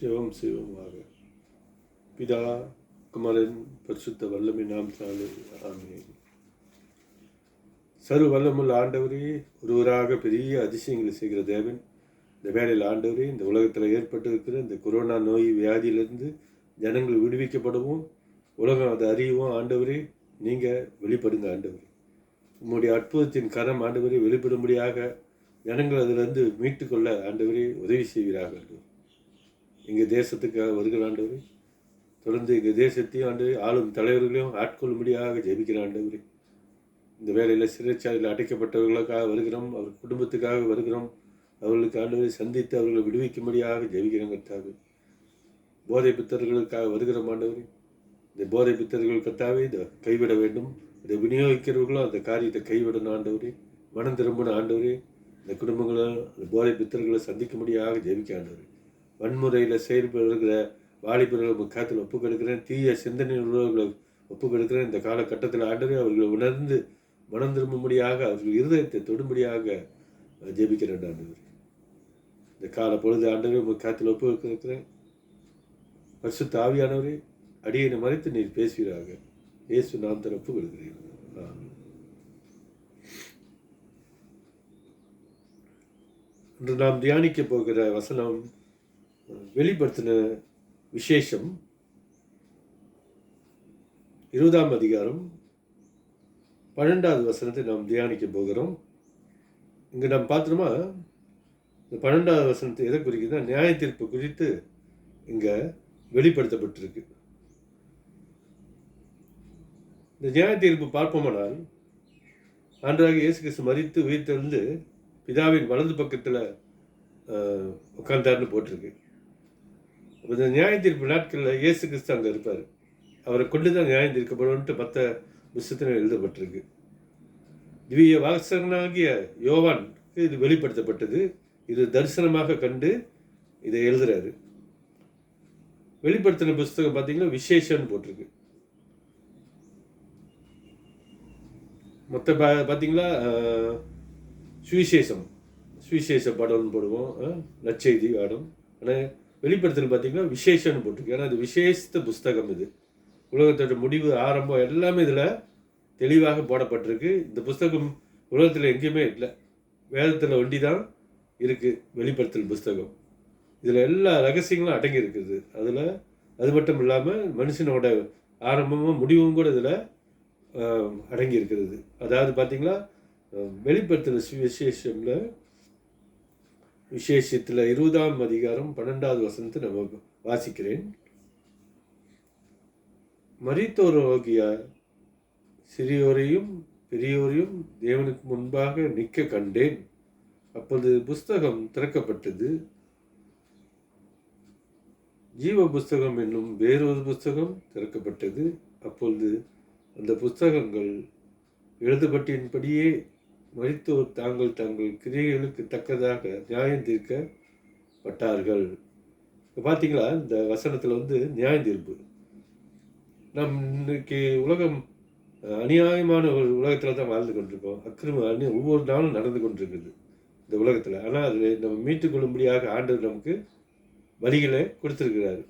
ஜெபம் செய்வோமாக. பிதா, குமாரன், பரிசுத்த வல்லமை நாமத்தினாலே ஆமென். சர்வ வல்லமுள்ள ஆண்டவரே, ஒருவராக பெரிய அதிசயங்களை செய்கிற தேவன், இந்த வேளையில் ஆண்டவரே, இந்த உலகத்தில் ஏற்பட்டிருக்கிற இந்த கொரோனா நோய் வியாதியிலிருந்து ஜனங்கள் விடுவிக்கப்படவும், உலகம் அதை அறியவும் ஆண்டவரே நீங்கள் வெளிப்படுங்க ஆண்டவரே. உங்களுடைய அற்புதத்தின் கரம் ஆண்டவரே வெளிப்படும்படியாக ஜனங்கள் அதிலிருந்து மீட்டுக்கொள்ள ஆண்டவரே உதவி செய்வீராக ஆண்டவர். எங்கள் தேசத்துக்காக வருகிற ஆண்டவரே, தொடர்ந்து எங்கள் தேசத்தையும் ஆண்டவரே ஆளும் தலைவர்களையும் ஆட்கொள்ளும்படியாக ஜெபிக்கிற ஆண்டவரே. இந்த வேலையில் சிறைச்சாலையில் அடைக்கப்பட்டவர்களுக்காக வருகிறோம், அவர் குடும்பத்துக்காக வருகிறோம். அவர்களுக்கு ஆண்டவரை சந்தித்து அவர்களை விடுவிக்கும்படியாக ஜெபிக்கிறோம் கர்த்தாவே. போதை பித்தர்களுக்காக வருகிற ஆண்டவரே, இந்த போதை பித்தர்கள் கர்த்தாவே இதை கைவிட வேண்டும். இதை விநியோகிக்கிறவர்களும் அந்த காரியத்தை கைவிடணும் ஆண்டவரே. மனம் திரும்பின ஆண்டவரே, இந்த குடும்பங்களும் அந்த போதை பித்தர்களை சந்திக்கும்படியாக ஜெபிக்க ஆண்டவரே. வன்முறையில் செயல்படுகிற வாலிபர்கள் முக்காத்தில் ஒப்புக் கொடுக்கிறேன். தீய சிந்தனை உள்ளவர்களை ஒப்புக் கொடுக்கிறேன். இந்த காலகட்டத்தில் ஆண்டவரே அவர்களை உணர்ந்து மனம் திரும்பும்படியாக அவர்கள் இருதயத்தை தொடும்படியாக ஜெபிக்கிறேன் ஆண்டவரே. இந்த கால பொழுது ஆண்டவரே முக்காத்தில் ஒப்புக் கொடுக்கிறேன். பரிசுத்த ஆவியானவரே, அடியனை மறைத்து நீர் பேசுவீராக. இயேசு நாமத்தில் ஒப்புக் கொடுக்கிறேன். இன்று நாம் தியானிக்க போகிற வசனம் வெளிப்படுத்தின விசேஷம் 20ஆம் அதிகாரம் 12வது வசனத்தை நாம் தியானிக்க போகிறோம். இங்கே நாம் பார்த்தோமா, இந்த 12வது வசனத்தை எதை குறிக்குதுன்னா நியாய தீர்ப்பு குறித்து இங்கே வெளிப்படுத்தப்பட்டிருக்கு. இந்த நியாய தீர்ப்பு பார்ப்போமானால், ஆண்டவராகிய இயேசு கிறிஸ்து மரித்து உயிர்த்தெழுந்து பிதாவின் வலது பக்கத்தில் உட்கார்ந்தார்னு போட்டிருக்கு. இந்த நியாய தீர்ப்பு நாட்களில் இயேசு கிறிஸ்து அங்கே இருப்பார். அவரை கொண்டு தான் நியாயம் தீர்க்கப்படும் மற்ற புத்தகத்தில் எழுதப்பட்டிருக்கு. திவ்ய வாசகனாகிய யோவானுக்கு இது வெளிப்படுத்தப்பட்டது. இது தரிசனமாக கண்டு இதை எழுதுறாரு. வெளிப்படுத்தின புஸ்தகம் பார்த்தீங்கன்னா விசேஷம்னு போட்டிருக்கு. மற்ற பார்த்தீங்களா சுவிசேஷ படம்னு போடுவோம், நற்செய்தி பாடம். ஆனால் வெளிப்படுத்தல் பார்த்தீங்கன்னா விசேஷம்னு போட்டிருக்கு. ஏன்னா இது விசேஷ புஸ்தகம். இது உலகத்தோட முடிவு ஆரம்பம் எல்லாமே இதில் தெளிவாக போடப்பட்டிருக்கு. இந்த புஸ்தகம் உலகத்தில் எங்கேயுமே இல்லை, வேதத்தில் ஒண்டி தான் இருக்குது வெளிப்படுத்தல் புஸ்தகம். இதில் எல்லா ரகசியங்களும் அடங்கி இருக்குது. அதில் அது மட்டும் இல்லாமல் மனுஷனோட ஆரம்பமும் முடிவும் கூட இதில் அடங்கி இருக்கிறது. அதாவது பார்த்தீங்களா, வெளிப்படுத்தல் விசேஷத்தில் 20ஆம் அதிகாரம் 12வது வசனத்தை நம்ம வாசிக்கிறேன். மரித்தோராகிய சிறியோரையும் பெரியோரையும் தேவனுக்கு முன்பாக நிற்க கண்டேன். அப்போது புஸ்தகம் திறக்கப்பட்டது. ஜீவ புஸ்தகம் என்னும் வேறொரு புஸ்தகம் திறக்கப்பட்டது. அப்பொழுது அந்த புஸ்தகங்கள் எழுதப்பட்டின்படியே மரித்தோர் தாங்கள் கிரியைகளுக்கு தக்கதாக நியாயம் தீர்க்கப்பட்டார்கள். பார்த்தீங்களா, இந்த வசனத்தில் நியாயம் தீர்ப்பு. நம் இன்னைக்கு உலகம் அநியாயமான ஒரு உலகத்தில் தான் வாழ்ந்து கொண்டிருக்கோம். அக்கிரமம் ஒவ்வொரு நாளும் நடந்து கொண்டிருக்குது இந்த உலகத்தில். ஆனால் அதில் நம்ம மீட்டுக்கொள்ளும்படியாக ஆண்டவர் நமக்கு வழிகளை கொடுத்துருக்கிறாரு.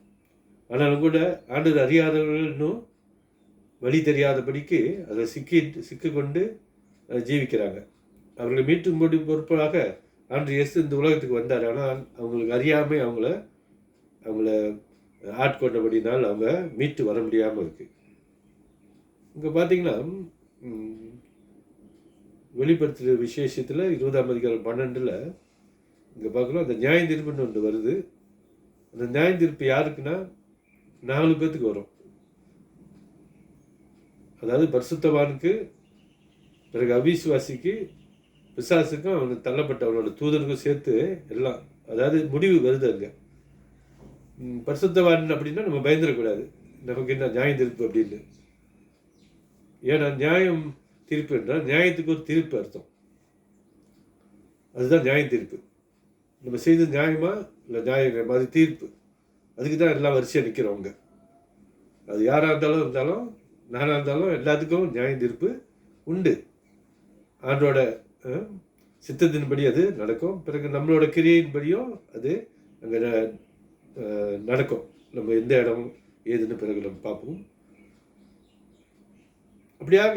ஆனாலும் கூட ஆண்டவர் அறியாதவர்கள் இன்னும் வழி தெரியாதபடிக்கு அதை சிக்கிக்கொண்டு ஜீவிக்கிறாங்க. அவர்களை மீட்டும்படி பொறுப்பாக ஆண்டவர் இயேசு இந்த உலகத்துக்கு வந்தார். ஆனால் அவங்களுக்கு அறியாமல் அவங்கள ஆட்கொண்டபடினால் அவங்க மீட்டு வர முடியாமல் இருக்கு. இங்கே பார்த்தீங்கன்னா வெளிப்படுத்துகிற விசேஷத்தில் 20ஆம் அதிகாரம் 12ல் இங்கே பார்க்குறோம், அந்த நியாய தீர்ப்புன்னு ஒன்று வருது. அந்த நியாய தீர்ப்பு யாருக்குன்னா 4 பேர்த்துக்கு வரும். அதாவது பரிசுத்தவானுக்கு, பிறகு அவிசுவாசிக்கு, பிசாசுக்கும் அவனுக்கு தள்ளப்பட்டவனோட தூதனுக்கும் சேர்த்து எல்லாம். அதாவது முடிவு வருது அங்கே. பரிசுத்தவான் அப்படின்னா நம்ம பயந்துடக்கூடாது, நமக்கு என்ன நியாயம் தீர்ப்பு அப்படின்னு. ஏன்னா நியாயம் தீர்ப்பு என்றால் நியாயத்துக்கு ஒரு தீர்ப்பு அர்த்தம். அதுதான் நியாய தீர்ப்பு. நம்ம செய்த நியாயமா இல்லை நியாயம் அது தீர்ப்பு. அதுக்கு தான் எல்லாம் வரிசையாக நிற்கிறவங்க. அது யாராக இருந்தாலும் நானாக இருந்தாலும் எல்லாத்துக்கும் நியாய தீர்ப்பு உண்டு. ஆண்டோட சித்தத்தின்படி அது நடக்கும். பிறகு நம்மளோட கிரியையின்படியும் அது அங்கே நடக்கும். நம்ம எந்த இடம் ஏதுன்னு பிறகு நம்ம பார்ப்போம். அப்படியாக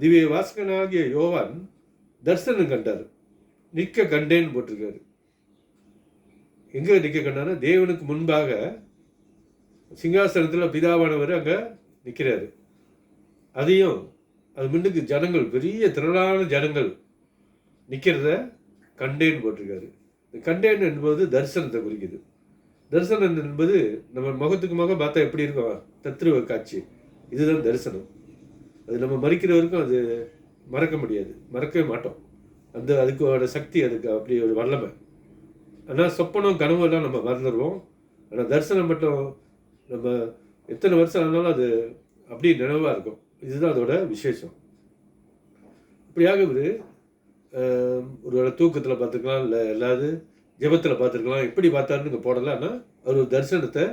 திவ்ய வாசகனாகிய யோவான் தரிசனம் கண்டார். நிற்க கண்டேன்னு போட்டிருக்காரு. எங்கே நிற்க கண்டானா, தேவனுக்கு முன்பாக சிங்காசனத்தில் பிதாவானவர் அங்கே நிற்கிறாரு. அதையும் அது முன்னுக்கு ஜனங்கள், பெரிய திரளான ஜனங்கள் நிற்கிறத கண்டேன்னு போட்டிருக்காரு. கண்டேன் என்பது தரிசனத்தை குறிக்குது. தரிசனம் என்பது நம்ம முகத்துக்கு முகம் பார்த்தா எப்படி இருக்கும், தத்ருவ காட்சி. இதுதான் தரிசனம். அது நம்ம மறிக்கிற வரைக்கும் அது மறக்க முடியாது, மறக்கவே மாட்டோம். அதுக்கோட சக்தி, அதுக்கு அப்படி ஒரு வல்லமை. ஆனால் சொப்பனம் கனவு எல்லாம் நம்ம மறந்துடுவோம். ஆனால் தரிசனம் மட்டும் நம்ம எத்தனை வருஷம் ஆனாலும் அது அப்படி நினைவாக இருக்கும். இதுதான் அதோட விசேஷம். இப்படியாக ஒரு தூக்கத்தில் பார்த்துக்கலாம், இல்லை எல்லாது ஜெபத்தில் பார்த்துருக்கலாம். எப்படி பார்த்தாருன்னு இங்கே போடலை. ஆனால் அவர் ஒரு தரிசனத்தை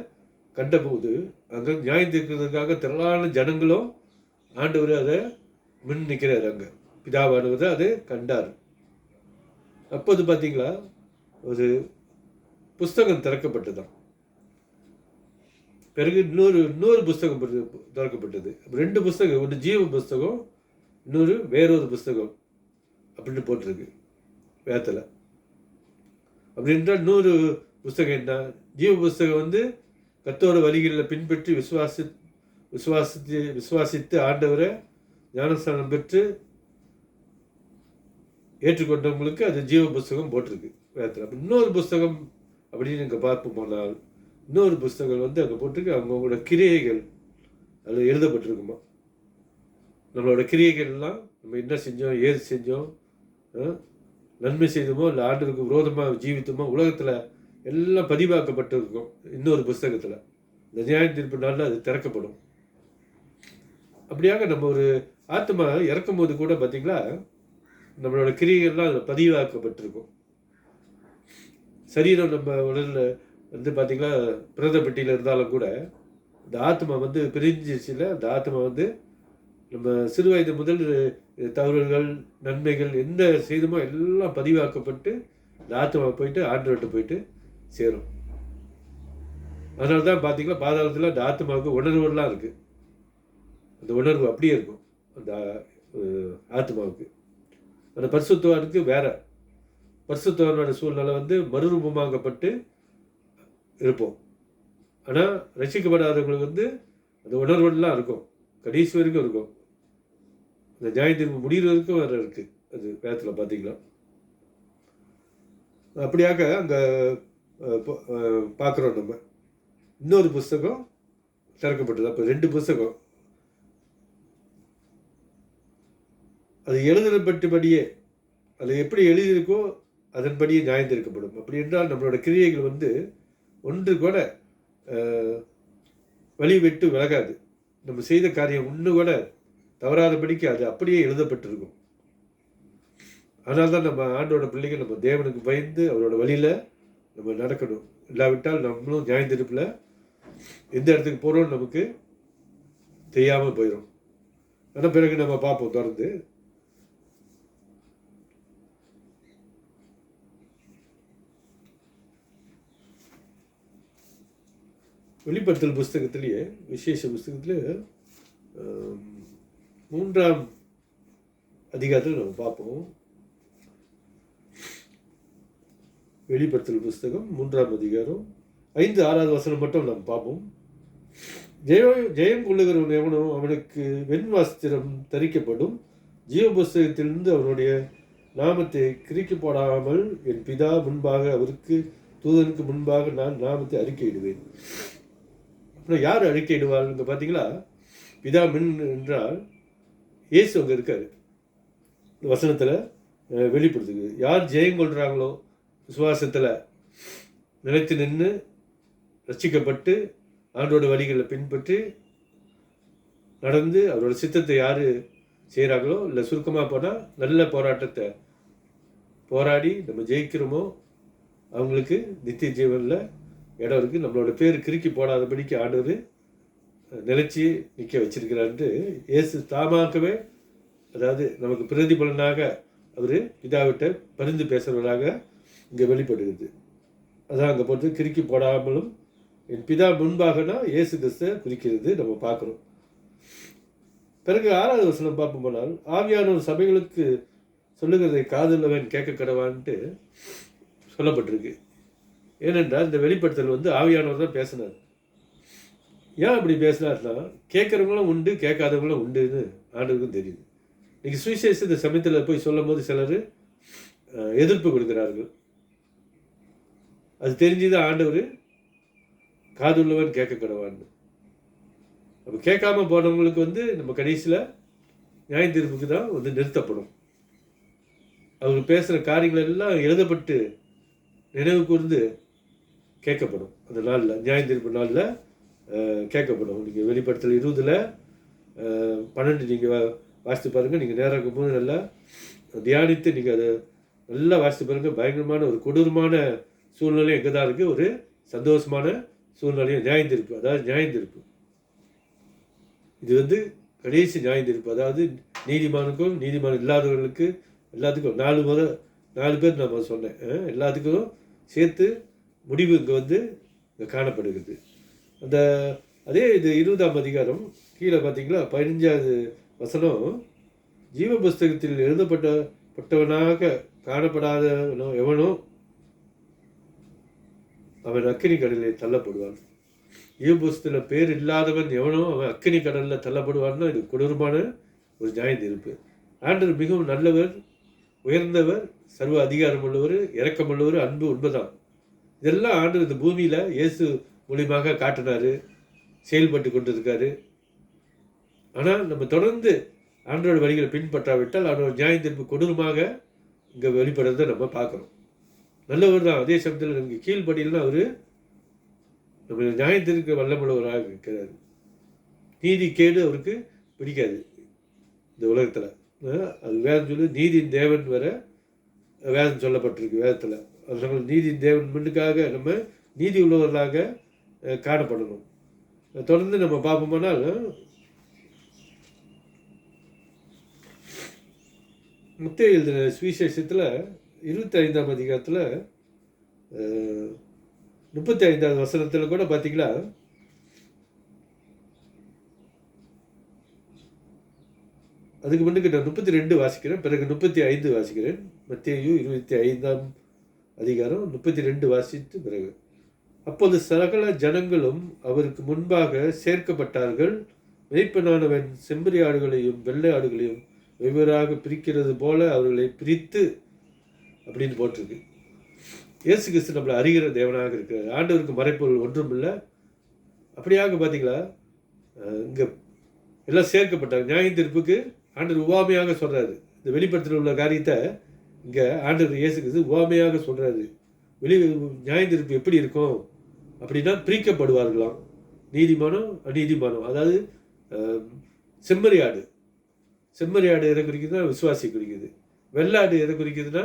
கண்டபோது அங்கே நியாயம் தீர்க்கிறதுக்காக திரளான ஜனங்களும் ஆண்டவர் அதை முன் நிற்கிறார். அங்கே பிதாவானவர் அதை கண்டார். அப்போது பார்த்தீங்களா, ஒரு புஸ்தகம் திறக்கப்பட்டதான். பிறகு இன்னொரு புஸ்தகம் திறக்கப்பட்டது. 2 புஸ்தகம், ஒன்று ஜீவ புஸ்தகம், இன்னொரு வேறொரு புஸ்தகம் அப்படின்னு போட்டிருக்கு வேதத்தில். அப்படின்றால் இன்னொரு புஸ்தகம் என்ன? ஜீவ புஸ்தகம் கர்த்தரோட வழிகளில் பின்பற்றி விசுவாசித்து ஆண்டவரை ஞானஸ்தானம் பெற்று ஏற்றுக்கொண்டவங்களுக்கு அது ஜீவ புஸ்தகம் போட்டிருக்கு வேதத்தில். அப்போ இன்னொரு புஸ்தகம் அப்படின்னு இங்கே பார்ப்போம் போனால், இன்னொரு புஸ்தகம் அங்கே போட்டிருக்கு. அவங்களோட கிரியைகள் அதில் எழுதப்பட்டிருக்குமா. நம்மளோட கிரியைகள்லாம் நம்ம என்ன செஞ்சோம், ஏது செஞ்சோம், நன்மை செய்தோமோ இல்லை ஆண்டவருக்கு விரோதமாக ஜீவித்தோமோ, உலகத்தில் எல்லாம் பதிவாக்கப்பட்டிருக்கும் இன்னொரு புஸ்தகத்தில். இந்த நியாய தீர்ப்பு நாளில் அது திறக்கப்படும். அப்படியாக நம்ம ஒரு ஆத்மா இறக்கும் போது கூட பார்த்தீங்களா, நம்மளோட கிரியைகள்லாம் அதில் பதிவாக்கப்பட்டிருக்கும். சரீரம் நம்ம உடலில் பார்த்தீங்களா பிரத பெட்டியில் இருந்தாலும் கூட இந்த ஆத்மா பிரிஞ்சிச்சுல, அந்த ஆத்மா நம்ம சிறு வயது முதல் தவறுகள் நன்மைகள் எந்த செய்தமோ எல்லாம் பதிவாக்கப்பட்டு இந்த ஆத்மா போயிட்டு ஆண்டவர்கிட்ட போயிட்டு சேரும். அதனால தான் பார்த்தீங்களா பாதாளத்தில் அந்த ஆத்மாவுக்கு உணர்வுலாம் இருக்குது. அந்த உணர்வு அப்படியே இருக்கும் அந்த ஆத்மாவுக்கு. அந்த பரிசுத்தவானுக்கு வேற, பரிசுத்தவானோட சூழ்நிலை மறுரூபமாகப்பட்டு இருப்போம். ஆனால் ரசிக்கப்படாதவங்களுக்கு அந்த உணர்வுலாம் இருக்கும், கடைசி வரைக்கும் இருக்கும். இந்த நியாயத்தீர்ப்பு முடிகிற வரைக்கும் வேறு இருக்குது. அது வேதத்தில் பார்த்தீங்களா. அப்படியாக அங்கே பார்க்குறோம். நம்ம இன்னொரு புஸ்தகம் திறக்கப்பட்டது. அப்போ 2 புஸ்தகம் அது எழுதப்பட்டபடியே, அது எப்படி எழுதியிருக்கோ அதன்படியே நியாயம் தீர்க்கப்படும். அப்படி என்றால் நம்மளோட கிரியைகள் ஒன்று கூட வழி விட்டு விலகாது. நம்ம செய்த காரியம் ஒன்று கூட தவறாதபடிக்கு அது அப்படியே எழுதப்பட்டிருக்கும். அதனால தான் நம்ம ஆண்டோட பிள்ளைகள் நம்ம தேவனுக்கு பயந்து அவரோட வழியில் நம்ம நடக்கணும். இல்லாவிட்டால் நம்மளும் நியாய தீர்ப்பில் எந்த இடத்துக்கு போகிறோம்னு நமக்கு தெரியாமல் போயிடும். ஆனால் பிறகு நம்ம பார்ப்போம் தொடர்ந்து. வெளிப்படுத்தல் புஸ்தகத்திலேயே, விசேஷ புஸ்தகத்திலே 3ஆம் அதிகாரத்தில் நம்ம பார்ப்போம். வெளிப்படுத்தல் புஸ்தகம் 3ஆம் அதிகாரம் 5, 6வது வசனம் மட்டும் நம்ம பார்ப்போம். ஜெயம் கொள்ளுகிறவன் எவனோ அவனுக்கு வெண்வஸ்திரம் தரிக்கப்படும், ஜீவ புஸ்தகத்திலிருந்து அவனுடைய நாமத்தை கிறுக்கி போடாமல் என் பிதா முன்பாக அவருக்கு தூதனுக்கு முன்பாக நான் நாமத்தை அறிக்கையிடுவேன். அப்புறம் யார் அறிக்கையிடுவார்? இங்கே பார்த்தீங்களா, பிதா மின் என்றால் இயேசு அங்கே இருக்கார். இந்த வசனத்தில் வெளிப்படுத்துது. யார் ஜெயம் கொள்கிறாங்களோ, விசுவாசத்தில் நிலைத்து நின்று ரட்சிக்கப்பட்டு ஆண்டோட வழிகளை பின்பற்றி நடந்து அவரோட சித்தத்தை யார் செய்கிறாங்களோ, இல்லை சுருக்கமாக போனால் நல்ல போராட்டத்தை போராடி நம்ம ஜெயிக்கிறோமோ அவங்களுக்கு நித்திய ஜீவனில் இடம் இருக்குது. நம்மளோட பேர் கிறுக்கி போடாதபடிக்கு ஆண்டவர் நிலைச்சி நிற்க வச்சிருக்கிறான்ட்டு இயேசு தாமாகவே, அதாவது நமக்கு பிரதிபலனாக அவர் பிதாவிட்ட பரிந்து பேசுகிறவராக இங்கே வெளிப்படுகிறது. அதான் அங்கே போட்டு கிறுக்கி போடாமலும் என் பிதா முன்பாகனா இயேசு கிறிஸ்துவை குறிக்கிறது நம்ம பார்க்குறோம். பிறகு 6வது வசனம் பார்ப்போம் போனால், ஆவியானவர் சபைகளுக்கு சொல்லுகிறதை காதுள்ளவன் கேட்க கடவான்ட்டு சொல்லப்பட்டிருக்கு. ஏனென்றால் இந்த வெளிப்படுத்தல் வந்து ஆவியானவர் தான் பேசினார். ஏன் அப்படி பேசினார்னா, கேட்குறவங்களும் உண்டு, கேட்காதவங்களும் உண்டுன்னு ஆண்டவருக்கும் தெரியுது. இன்னைக்கு சுவிசேஷத்தை சமயத்தில் போய் சொல்லும் போது சிலர் எதிர்ப்பு கொடுக்கிறார்கள். அது தெரிஞ்சுதான் ஆண்டவர் காதுள்ளவன் கேட்க கடவான்னு. அப்போ கேட்காம போனவங்களுக்கு வந்து நம்ம கடைசியில் நியாய தீர்ப்புக்கு தான் வந்து நிறுத்தப்படும். அவங்க பேசுகிற காரியங்கள் எல்லாம் எழுதப்பட்டு நினைவு கூர்ந்து கேட்கப்படும். அந்த நாளில் நியாய தீர்ப்பு நாளில் கேட்கப்படும். நீங்கள் வெளிப்படுத்தல் 20 12 நீங்கள் வாசித்து பாருங்கள். நீங்கள் நேரம் இருக்கும்போது நல்லா தியானித்து நீங்கள் அதை நல்லா வாசித்து பாருங்கள். பயங்கரமான ஒரு கொடூரமான சூழ்நிலை எங்கே தான் இருக்குது, ஒரு சந்தோஷமான சூழ்நிலையும் நியாயந்தீர்ப்பு. அதாவது நியாயந்தீர்ப்பு இது வந்து கடைசி நியாயந்தீர்ப்பு. அதாவது நீதிமானுக்கும் நீதிமான் இல்லாதவர்களுக்கு எல்லாத்துக்கும் 4 பேர் நம்ம சொன்னேன். எல்லாத்துக்கும் சேர்த்து முடிவு இங்கே வந்து இங்கே காணப்படுகிறது. அந்த அதே இது 20ஆம் அதிகாரம் கீழே பார்த்தீங்களா 15வது வசனம், ஜீவ புஸ்தகத்தில் எழுதப்பட்டவனாக காணப்படாதவனோ எவனோ அவன் அக்கினி கடலில் தள்ளப்படுவான். ஜீவ புஸ்தகத்தில் பேர் இல்லாதவன் எவனோ அவன் அக்கினி கடலில் தள்ளப்படுவான்னா இது கொடூரமான ஒரு நியாயத்தீர்ப்பு. ஆண்டவர் மிகவும் நல்லவர், உயர்ந்தவர், சர்வ அதிகாரம் உள்ளவர், இரக்கமுள்ளவர், அன்பு, உண்மைதான். இதெல்லாம் ஆண்டவர் இந்த பூமியில் இயேசு மூலியமாக காட்டினார், செயல்பட்டு கொண்டு இருக்காரு. ஆனால் நம்ம தொடர்ந்து ஆண்டோட வழிகளை பின்பற்றாவிட்டால் அவனோட நியாயத்தீர்ப்பு கொடூரமாக இங்கே வெளிப்படுறதை நம்ம பார்க்குறோம். நல்லவர் தான், அதே சமயத்தில் நமக்கு கீழ்படியில்னா அவர் நம்ம நியாயத்திற்கு வல்லமுள்ளவராக இருக்கிறார். நீதி கேடு அவருக்கு பிடிக்காது இந்த உலகத்தில். அது வேதம் சொல்லி நீதியின் தேவன் வர வேதம் சொல்லப்பட்டிருக்கு வேதத்தில். அதனால நீதியின் தேவன் முன்னுக்காக நம்ம நீதி உள்ளவர்களாக காணப்படணும். தொடர்ந்து நம்ம பார்ப்போம்னால் மத்தேயு எழுதின சுவிசேஷத்தில் 25ஆம் அதிகாரத்தில் 35வது வசனத்தில் கூட பார்த்தீங்களா, அதுக்கு முன்னுக்கு நான் 32 வாசிக்கிறேன், பிறகு 35 வாசிக்கிறேன். மத்தேயு 25ஆம் அதிகாரம் 32 வாசித்து பிறகு, அப்போது சகல ஜனங்களும் அவருக்கு முன்பாக சேர்க்கப்பட்டார்கள். மேய்ப்பனானவன் செம்பரி ஆடுகளையும் வெள்ளை ஆடுகளையும் வெவ்வேறாக பிரிக்கிறது போல அவர்களை பிரித்து அப்படின்னு போட்டிருக்கு. இயேசு கிறிஸ்து நம்மளை அறிகிற தேவனாக இருக்கிறார். ஆண்டவருக்கு மறைப்பொருள் ஒன்றும் இல்லை. அப்படியாக பார்த்தீங்களா, இங்கே எல்லாம் சேர்க்கப்பட்டாங்க. நியாயத்தீர்ப்புக்கு ஆண்டவர் உவமையாக சொல்கிறாரு. இந்த வெளிப்படுத்தல் உள்ள காரியத்தை இங்கே ஆண்டவர் இயேசு கிறிஸ்து உவமையாக சொல்கிறாரு. நியாயத்தீர்ப்பு எப்படி இருக்கும் அப்படின்னா, பிரிக்கப்படுவார்களாம், நீதிமானம் அநீதிமானம். அதாவது செம்மறி ஆடு எதை குறிக்குதுன்னா விசுவாசியை குறிக்குது. வெள்ளாடு எதை குறிக்குதுன்னா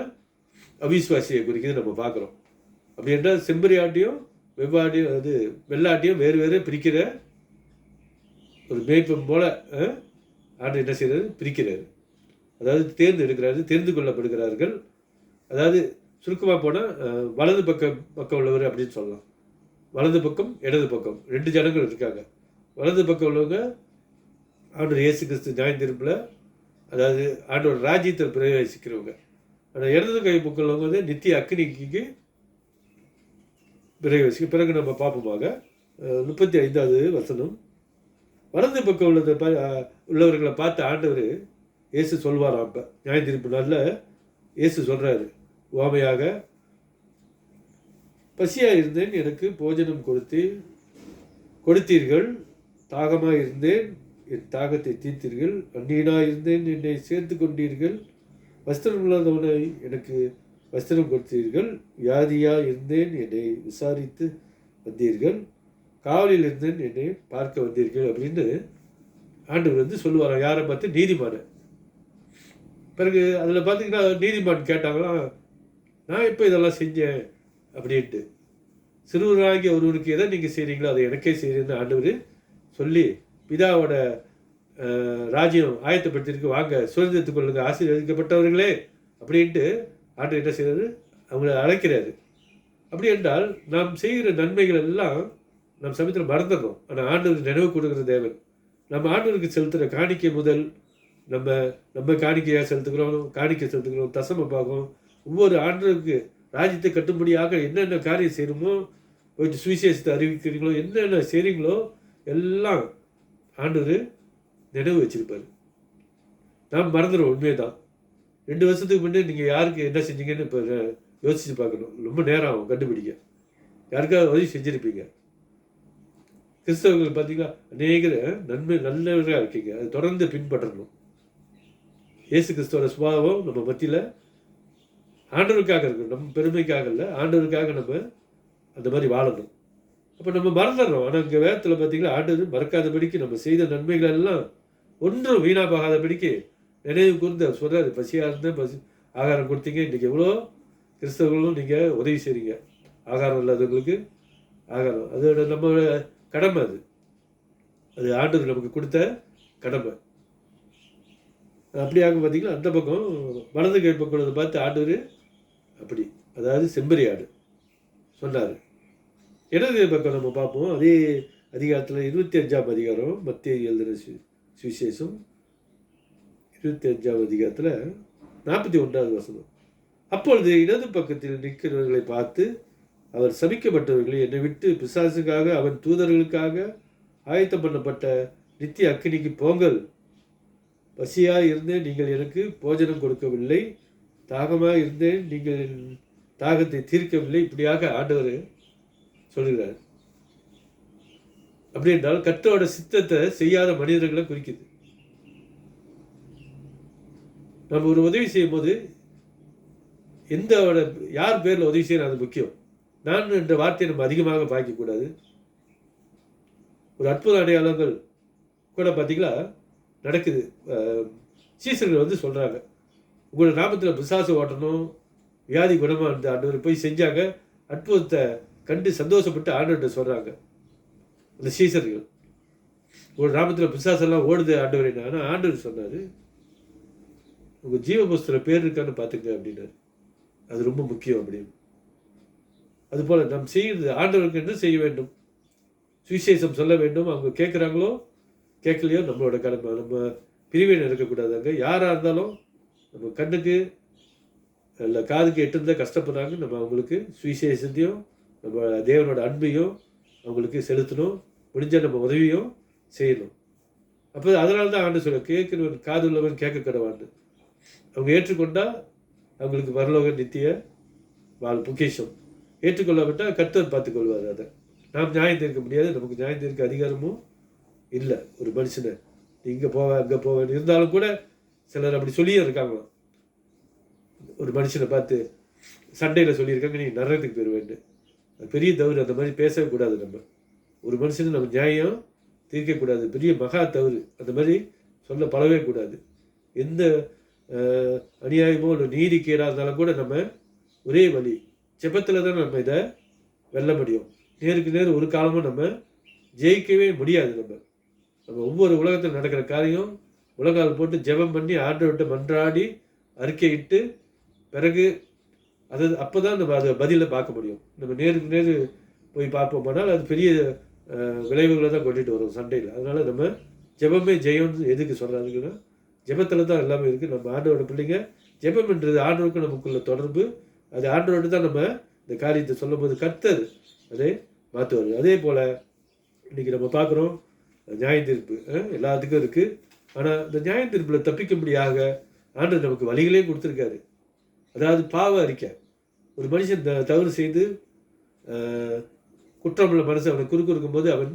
அவிசுவாசியை குறிக்குது நம்ம பார்க்குறோம். அப்படி என்றால் செம்பரி ஆட்டையும் வெவ்வாட்டையும் அது வெள்ளாட்டையும் வேறு பிரிக்கிற ஒரு மேய்ப்பம் போல ஆண்டு என்ன செய்கிறது, பிரிக்கிறாரு. அதாவது தெரிந்து கொள்ளப்படுகிறார்கள். அதாவது சுருக்கமாக போனால் வலது பக்கம் உள்ளவர் அப்படின்னு சொல்லலாம். வலது பக்கம் இடது பக்கம் 2 ஜனங்கள் இருக்காங்க. வலது பக்கம் உள்ளவங்க ஆண்டவர் இயேசு கிறிஸ்து நியாயத்தீர்ப்பில், அதாவது ஆண்டோட ராஜ்யத்தில் பிரவேசிக்கிறவங்க. ஆனால் இடது கை பக்கம் உள்ளவங்க வந்து நித்திய அக்னிக்கு பிரவேசிக்க. பிறகு நம்ம பார்ப்போமாக 35வது வசனம், வலது பக்கம் உள்ளவர்களை பார்த்து ஆண்டவர் இயேசு சொல்வாராம். அப்போ நியாயத்தீர்ப்பு நாளில் இயேசு சொல்கிறாரு உவமையாக, பசியாக இருந்தேன், எனக்கு போஜனம் கொடுத்தீர்கள், தாகமாக இருந்தேன், என் தாகத்தை தீர்த்தீர்கள், அந்நியனாக இருந்தேன், என்னை சேர்த்து கொண்டீர்கள், வஸ்திரம் இல்லாதவனை எனக்கு வஸ்திரம் கொடுத்தீர்கள், வியாதியாக இருந்தேன், என்னை விசாரித்து வந்தீர்கள், காவலில் இருந்தேன், என்னை பார்க்க வந்தீர்கள் அப்படின்னு ஆண்டவர் வந்து சொல்லுவாராம். யாரை பார்த்து? நீதிமான. பிறகு அதில் பார்த்தீங்கன்னா நீதிமான் கேட்டாங்களாம், நான் எப்போ இதெல்லாம் செஞ்சேன் அப்படின்ட்டு. சிறுவராகி ஒருவனுக்கு எதை நீங்கள் செய்கிறீங்களோ அதை எனக்கே செய்கிறேன்னு ஆண்டவர் சொல்லி, பிதாவோட ராஜ்யம் ஆயத்தப்படுத்திருக்கு, வாங்க சுதந்திரத்துக் கொள்ளுங்க ஆசீர்வதிக்கப்பட்டவர்களே அப்படின்ட்டு ஆண்டவர் என்ன செய்கிறாரு, அவங்கள அழைக்கிறாரு. அப்படி என்றால் நாம் செய்கிற நன்மைகள் எல்லாம் நம் சமயத்தில் மறந்துடுறோம். ஆனால் ஆண்டவர் நினைவு கொடுக்குற தேவன். நம்ம ஆண்டவருக்கு செலுத்துகிற காணிக்கை முதல் நம்ம நம்ம காணிக்கையாக செலுத்துக்கிறோம், தசம பாகம். ஒவ்வொரு ஆண்டவருக்கு ராஜ்யத்தை கட்டும்படியாக என்னென்ன காரியம் செய்யணுமோ, போயிட்டு சுவிசேஷத்தை அறிவிக்கிறீங்களோ, என்னென்ன செய்கிறீங்களோ எல்லாம் ஆண்டவர் நினைவு வச்சிருப்பார். நாம் மறந்துடுவோம். உண்மைதான். 2 வருஷத்துக்கு முன்னே நீங்கள் யாருக்கு என்ன செஞ்சீங்கன்னு இப்போ யோசித்து பார்க்கணும். ரொம்ப நேரம் ஆகும் கண்டுபிடிக்க. யாருக்காவது உதவி செஞ்சுருப்பீங்க. கிறிஸ்தவர்கள் பார்த்தீங்களா, அநேகர் நல்லவர்களாக இருக்கீங்க. அது தொடர்ந்து பின்பற்றணும். இயேசு கிறிஸ்துவோட சுபாவம் நம்ம மத்தியில் ஆண்டவருக்காக இருக்கணும். நம்ம பெருமைக்காக இல்லை, ஆண்டவருக்காக நம்ம அந்த மாதிரி வாழணும். அப்போ நம்ம மறந்துடுறோம். ஆனால் இங்கே வேதத்தில் பார்த்தீங்கன்னா ஆண்டவர் மறக்காதபடிக்கு நம்ம செய்த நன்மைகள் எல்லாம் ஒன்றும் வீணாகாதபடிக்கு நினைவு கூர்ந்து சொல்கிறாரு. பசியாக இருந்தேன், ஆகாரம் கொடுத்தீங்க. இன்றைக்கி எவ்வளோ கிறிஸ்தவர்களும் நீங்கள் உதவி செய்கிறீங்க. ஆகாரம் இல்லாதவங்களுக்கு ஆகாரம், அதோட நம்மளோட கடமை. அது ஆண்டவர் நமக்கு கொடுத்த கடமை. அப்படியாக பார்த்தீங்கன்னா அந்த பக்கம் வலது கை பக்கம் பார்த்து ஆண்டவர் அப்படி, அதாவது செம்பரி ஆடு சொன்னார். இடது பக்கம் நம்ம பார்ப்போம். அதே அதிகாரத்தில் 25ஆம் அதிகாரம், மத்தேயு எழுதின சுவிசேஷம் 25ஆம் அதிகாரத்தில் 41வது வசனம். அப்பொழுது இடது பக்கத்தில் நிற்கிறவர்களை பார்த்து அவர் சபிக்கப்பட்டவர்களை என்னை விட்டு பிசாசுக்காக அவன் தூதர்களுக்காக ஆயத்தம் பண்ணப்பட்ட நித்திய அக்கினிக்கு போங்கள். பசியாக இருந்தேன், நீங்கள் எனக்கு போஜனம் கொடுக்கவில்லை. தாகமாக இருந்தேன், நீங்கள் என் தாகத்தை தீர்க்கவில்லை. இப்படியாக ஆண்டவர் சொல்கிறார். அப்படி என்றால் கர்த்தரோட சித்தத்தை செய்யாத மனிதர்களை குறிக்குது. நம்ம ஒரு உதவி செய்யும் போது யார் பேரில் உதவி செய்யணும் அது முக்கியம். நான் என்ற வார்த்தையை நம்ம அதிகமாக பார்க்கக்கூடாது. ஒரு அற்புத அடையாளங்கள் கூட பார்த்தீங்களா நடக்குது. சீசர்கள் சொல்கிறாங்க, உங்களோட நாமத்தில் பிசாசு ஓட்டணும், வியாதி குணமாக இருந்த ஆண்டவர் போய் செஞ்சாங்க. அற்புதத்தை கண்டு சந்தோஷப்பட்டு ஆண்டவர்கிட்ட சொல்கிறாங்க அந்த சீசர்கள். உங்களோட நாமத்தில் பிசாசெல்லாம் ஓடுது ஆண்டவர். ஆனால் ஆண்டவர் சொன்னார், உங்கள் ஜீவ புஸ்தகத்தில் பேர் இருக்கான்னு பார்த்துங்க அப்படின்னாரு. அது ரொம்ப முக்கியம் அப்படின்னு. அதுபோல் நம் செய்கிறது ஆண்டவருக்கு என்ன செய்ய வேண்டும்? சுவிசேஷம் சொல்ல வேண்டும். அவங்க கேட்குறாங்களோ கேட்கலையோ நம்மளோட கடமை. நம்ம பிரிவினை இருக்கக்கூடாதாங்க. யாராக இருந்தாலும் நம்ம கண்ணுக்கு இல்லை காதுக்கு எட்டுருந்தா கஷ்டப்படுறாங்க, நம்ம அவங்களுக்கு சுவிசேஷத்தையும் நம்ம தேவனோட அன்பையும் அவங்களுக்கு செலுத்தணும். முடிஞ்ச நம்ம உதவியும் செய்யணும். அப்போ அதனால தான் ஆண்டு சொல்ல, கேட்குறவன் காது உள்ளவன் கேட்க கடவான்னு. அவங்க ஏற்றுக்கொண்டால் அவங்களுக்கு பரலோக நித்திய பொக்கிஷம். ஏற்றுக்கொள்ளாவிட்டால் கர்த்தர் பார்த்துக்கொள்வார். அதை நாம் நியாயம் தீர்க்க முடியாது. நமக்கு நியாயம் தீர்க்க அதிகாரமும் இல்லை. ஒரு மனுஷனை இங்கே போவேன் அங்கே போவேன் இருந்தாலும் கூட சிலர் அப்படி சொல்லியே இருக்காங்களாம். ஒரு மனுஷனை பார்த்து சண்டையில் சொல்லியிருக்காங்க, நீ நரகத்துக்கு போயிடுவேன்னு. அது பெரிய தவறு. அந்த மாதிரி பேசவே கூடாது. நம்ம ஒரு மனுஷனை நம்ம நியாயம் தீர்க்கக்கூடாது. பெரிய மகா தவறு. அந்த மாதிரி சொல்ல பழவே கூடாது. எந்த அநியாயமோ இல்லை நீதி கேடாக இருந்தாலும் கூட நம்ம ஒரே வழி ஜெபத்தில் தான் நம்ம இதை வெல்ல முடியும். நேருக்கு நேர் ஒரு காலமும் நம்ம ஜெயிக்கவே முடியாது. நம்ம ஒவ்வொரு உலகத்தில் நடக்கிற காரியம் உலகால் போட்டு ஜெபம் பண்ணி ஆண்டவர்கிட்ட மன்றாடி அறிக்கையிட்டு பிறகு அப்போ தான் நம்ம அதை பதிலை பார்க்க முடியும். நம்ம நேருக்கு நேர் போய் பார்ப்போம்னால் அது பெரிய விளைவுகளை தான் கொண்டுட்டு வரும் சண்டையில். அதனால் நம்ம ஜெபமே ஜெயம்னு எதுக்கு சொல்கிறாருங்கன்னா, ஜெபத்தில் தான் எல்லாமே இருக்குது. நம்ம ஆண்டவரோட பிள்ளைங்க. ஜெபம்ன்றது ஆண்டவருக்கும் நமக்குள்ள தொடர்பு. அது ஆண்டவரோடு தான் நம்ம இந்த காரியத்தை சொல்லும் போது கர்த்தர் அதை மாற்றுவார். அதே போல் இன்றைக்கி நம்ம பார்க்குறோம் நியாய தீர்ப்பு எல்லாத்துக்கும் இருக்குது. ஆனால் இந்த நியாய தீர்ப்பில் தப்பிக்கும்படியாக ஆண்டவர் நமக்கு வழிகளே கொடுத்துருக்காரு. அதாவது பாவ அறிக்கை. ஒரு மனுஷன் தவறு செய்து குற்றமுள்ள மனசு அவனுக்கு குறுக்கும் போது அவன்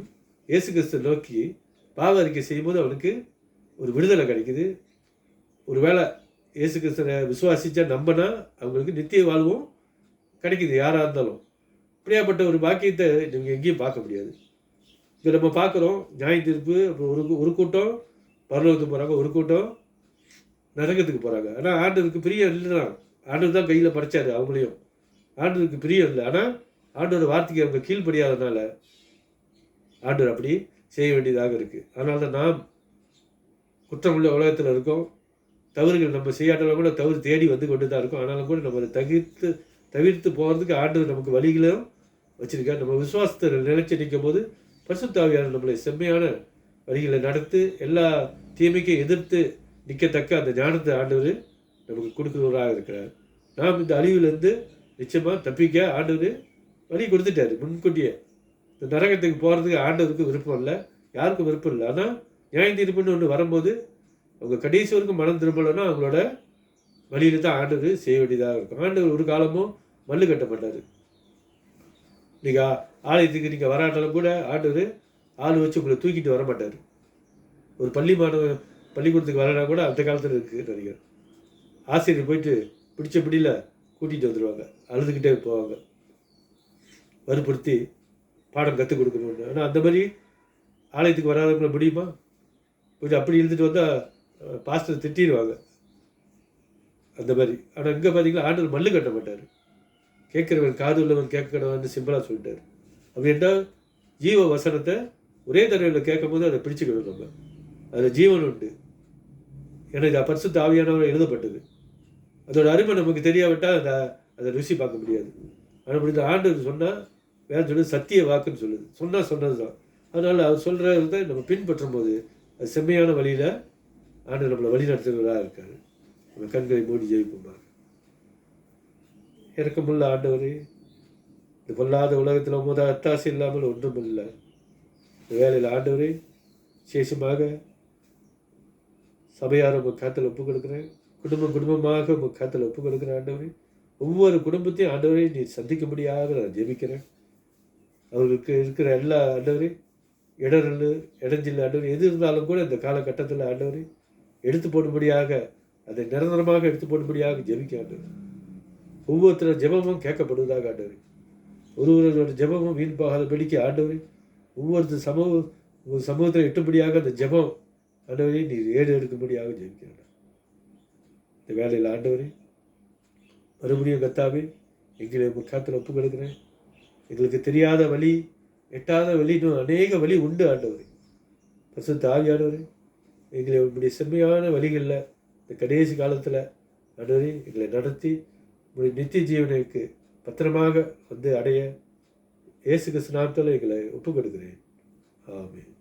இயேசு கிறிஸ்துவை நோக்கி பாவ அறிக்கை செய்யும்போது அவனுக்கு ஒரு விடுதலை கிடைக்குது. ஒரு வேளை இயேசு கிறிஸ்துவை விசுவாசிச்சா நம்பினா அவங்களுக்கு நித்திய வாழ்வும் கிடைக்குது. யாராக இருந்தாலும் இப்படியாப்பட்ட ஒரு பாக்கியத்தை நீங்கள் எங்கேயும் பார்க்க முடியாது. இப்போ நம்ம பார்க்குறோம் நியாய தீர்ப்பு. ஒரு கூட்டம் பரலோகத்துக்கு போகிறாங்க, ஒரு கூட்டம் நரகத்துக்கு போகிறாங்க. ஆனால் ஆண்டவருக்கு பிரியம் இல்லைதான். ஆண்டவர் தான் கையில் படைச்சாரு அவங்களையும். ஆண்டவருக்கு பிரியம் இல்லை. ஆனால் ஆண்டோட வார்த்தைக்கு அவங்க கீழ்ப்படியாதனால ஆண்டவர் அப்படி செய்ய வேண்டியதாக இருக்குது. அதனால தான் நாம் குற்றமுள்ள உலகத்தில் இருக்கோம். தவறுகள் நம்ம செய்யாட்டாலும் கூட தவறு தேடி வந்து கொண்டு தான் இருக்கும். ஆனாலும் கூட நம்ம அதை தவிர்த்து தவிர்த்து போகிறதுக்கு ஆண்டவர் நமக்கு வழிகளும் வச்சிருக்கார். நம்ம விசுவாசத்தை நிலைச்சு நிற்கும் போது பரிசுத்த ஆவியானவர் நம்மளை செம்மையான வழிகளை நடத்து எல்லா தீமைக்கும் எதிர்த்து நிற்கத்தக்க அந்த ஞானத்தை ஆண்டவர் நமக்கு கொடுக்குறவராக இருக்கிறார். நாம் இந்த அழிவிலேருந்து நிச்சயமாக தப்பிக்க ஆண்டவர் வழி கொடுத்துட்டாரு முன்கூட்டியே. இந்த நரகத்துக்கு போகிறதுக்கு ஆண்டவருக்கு விருப்பம் இல்லை, யாருக்கும் விருப்பம் இல்லை. ஆனால் நியாய தீர்ப்புன்னு ஒன்று வரும்போது அவங்க கடைசி வரைக்கும் மனம் திரும்பலைன்னா அவங்களோட வழியில தான் ஆண்டவர் செய்ய வேண்டியதாக இருக்கும். ஆண்டவர் ஒரு காலமும் மல்லு கட்ட மாட்டார். நீங்கள் ஆலயத்துக்கு நீங்கள் வராட்டாலும் கூட ஆண்டவர் ஆள் வச்சு உங்களை தூக்கிட்டு வர மாட்டார். ஒரு பள்ளிக்கூடத்துக்கு வரனா கூட அந்த காலத்தில் இருக்குது நிறைய ஆசிரியர் போயிட்டு பிடிச்ச பிடியில் கூட்டிகிட்டு வந்துடுவாங்க, அழுதுகிட்டே போவாங்க, வற்புறுத்தி பாடம் கற்றுக் கொடுக்கணும்னு. ஆனால் அந்த மாதிரி ஆலயத்துக்கு வராதவங்களை முடியுமா? கொஞ்சம் அப்படி எழுதிட்டு வந்தால் பாஸ்டர் திட்டிடுவாங்க அந்த மாதிரி. ஆனால் இங்கே பார்த்தீங்கன்னா ஆண்டவர் மல்லு கட்ட மாட்டார். கேட்குறவன் காது உள்ளவன் கேட்கணும்னு சிம்பிளாக சொல்லிட்டார். அப்படின்னா ஜீவ வசனத்தை ஒரே தடவையில் கேட்கும் போது அதை பிடிச்சிக்கணும். நம்ம அதில் ஜீவன் உண்டு. ஏன்னா இது பரிசுத்த ஆவியானவர் எழுதப்பட்டது. அதோட அருமை நமக்கு தெரியாவிட்டால் அதை ருசி பார்க்க முடியாது. ஆனால் அப்படி இந்த ஆண்டவர் சொன்னால் வேறு சொல்லுது சத்திய வாக்குன்னு சொல்லுது. சொன்னது தான். அதனால் அவர் சொல்கிறத நம்ம பின்பற்றும் போது அது செம்மையான வழியில் ஆண்டவர் நம்மளை வழி நடத்துகிறவராக இருக்கார். நம்ம கண்களை மூடி ஜெயிப்போமாக. இறக்கமுள்ள ஆண்டவர், இந்த பொல்லாத உலகத்தில் உமது அத்தாசை இல்லாமல் ஒன்றும் இல்லை. இந்த வேலையில் ஆண்டவரே விசேஷமாக சபையார் உங்கள் காத்தில் ஒப்புக் கொடுக்குறேன். குடும்பமாக உங்கள் காத்தில் ஒப்புக் கொடுக்குறேன். ஆண்டவரே ஒவ்வொரு குடும்பத்தையும் ஆண்டவரே நீ சந்திக்கும்படியாக நான் ஜெபிக்கிறேன். அவர்களுக்கு இருக்கிற எல்லா ஆண்டவரே இடைஞ்சில் ஆண்டவர் எது இருந்தாலும் கூட இந்த காலகட்டத்தில் ஆண்டவரே எடுத்து போடும்படியாக, அதை நிரந்தரமாக எடுத்து போடும்படியாக ஜெபிக்க ஆண்டவர். ஒவ்வொருத்தர ஜெபமும் கேட்கப்படுவதாக ஆண்டவர். ஒருவரோட ஜெபமும் வீண் போகாதபடிக்கு ஆண்டவர் ஒவ்வொருத்தர் சமூகத்தில் எட்டும்படியாக அந்த ஜெபம் ஆண்டவரே நீர் ஏடு எடுக்கும்படியாக ஜெபிக்கிறார். இந்த வேலையில் ஆண்டவரே மறுபடியும் கத்தாவே எங்களை உங்கள் காத்தில் ஒப்புக் கொடுக்குறேன். எங்களுக்கு தெரியாத வழி, எட்டாத வழி, இன்னும் அநேக வழி உண்டு ஆண்டவரே. பரிசுத்த ஆவியானவரே எங்களை உங்களுடைய செம்மையான வழிகளில் இந்த கடைசி காலத்தில் ஆண்டவரே எங்களை நடத்தி உங்களுடைய நித்திய ஜீவனுக்கு பத்திரமாக வந்து அடைய இயேசு கிறிஸ்து நாமத்தில் எங்களை ஒப்புக் கொடுக்கிறேன். ஆமென்.